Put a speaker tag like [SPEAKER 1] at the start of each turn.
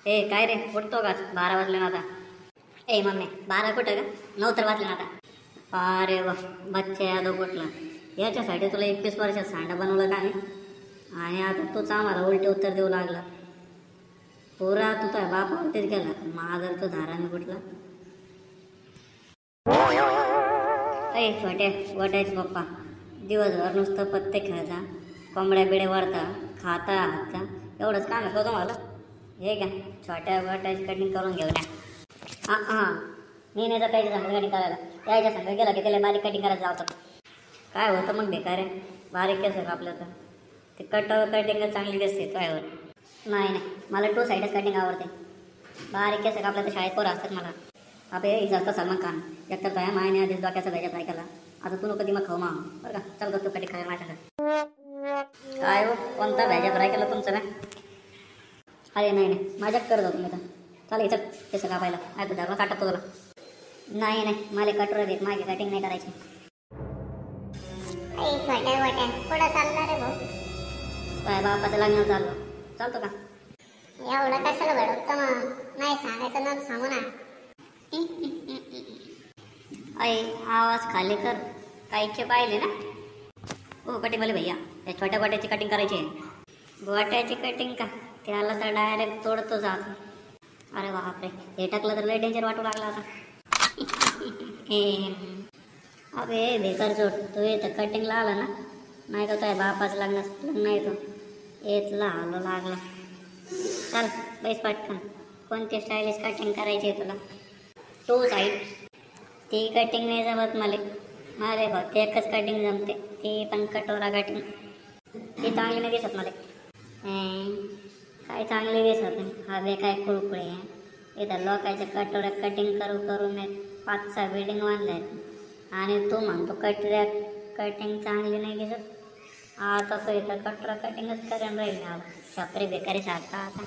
[SPEAKER 1] ए काय रे उठतो का? 12 वाजले ना आता. ए मम्मी 12 कुठं का? 9 तर वाजले ना आता. अरे वा बच्चे यादव कुठला. याच्यासाठी तुला 21 वर्षात सांडा बनवलं का नाही? आणि आता तूच आम्हाला उलटे उत्तर देऊ लागला. पुरा तू तर बापावरतीच गेला. माझा तो धाराने कुठला. अय छोटे गोट्याचे पप्पा, दिवसभर नुसतं पत्ते खेळता, कोंबड्या बिड्या वरता, खाता हातचा, एवढंच काम आहे का तुम्हाला? हे घ्या छोट्या गोट्याची कटिंग करून घेऊन या. हां मी नाही तर काही संग कटिंग करायला त्याच्या संग गेला की त्याला बारीक कटिंग करायला लावतात. काय होतं मग बेकार आहे. बारीक केस आपलं तर ते कटिंग चांगली दिसते तुझ्यावर. नाही मला 2 साईडच कटिंग आवडते. बारीक केस आपल्या तर शाळेत पोरं असतात मला. अबे जास्त सलमान खान एकतर काय मायने आधीच डोक्याचा भेजा फ्राय केला. आता तू नको मग खाऊ मा बरं का. चल तू कटिंग करायला माझ्याकडे. काय हो कोणता भेजा फ्राय केला तुमचं काय? अरे नाही माझ्यात करत होतो मी तर. चालेल चल केस कापायला. आहे तर धर्म काटतो तुला. नाही मला कटोरा देत माझी कटिंग नाही करायची.
[SPEAKER 2] छोट्या गोट्या पुढं चालणार रे भाऊ.
[SPEAKER 1] काय बापाचं लग्न चाललो चालतो का?
[SPEAKER 2] एवढं कशाला भडकतं मग? नाही सांगायचं ना सांगू ना.
[SPEAKER 1] अय आवाज खाली कर. काहीचे पाहिले ना? हो कटिंग वाले भैया या छोट्या गोट्याची कटिंग करायची आहे. गोट्याची कटिंग का? त्याला तर डायरेक्ट तोडतो जात. अरे बापरे हे टाकलं तर लय डेंजर वाटू लागला आता. अबे बेकार चोट तू इथं कटिंगला आला ना? नाही का काय बापाचं लग्न येतो येतला आलो लागला. चल बैस पटकन. कोणती स्टायलिश कटिंग करायची आहे तुला? 2 साईड. ती कटिंग नाही जमत मला फक्त एकच कटिंग जमते. ती पण कटोरा कटिंग. ती चांगली नाही दिसत मला. काय चांगली दिसत नाही. हवे काय कुळकुळे आहे. इथं लोकांच्या कटोऱ्या कटिंग करून 5-6 बिल्डिंग बांधल्या आहेत आणि तू म्हणतो कटोऱ्या कटिंग चांगली नाही दिसत. आता तो इथं कटोरा कटिंगच करून राहील. छपरी बेकारी सारखा आता.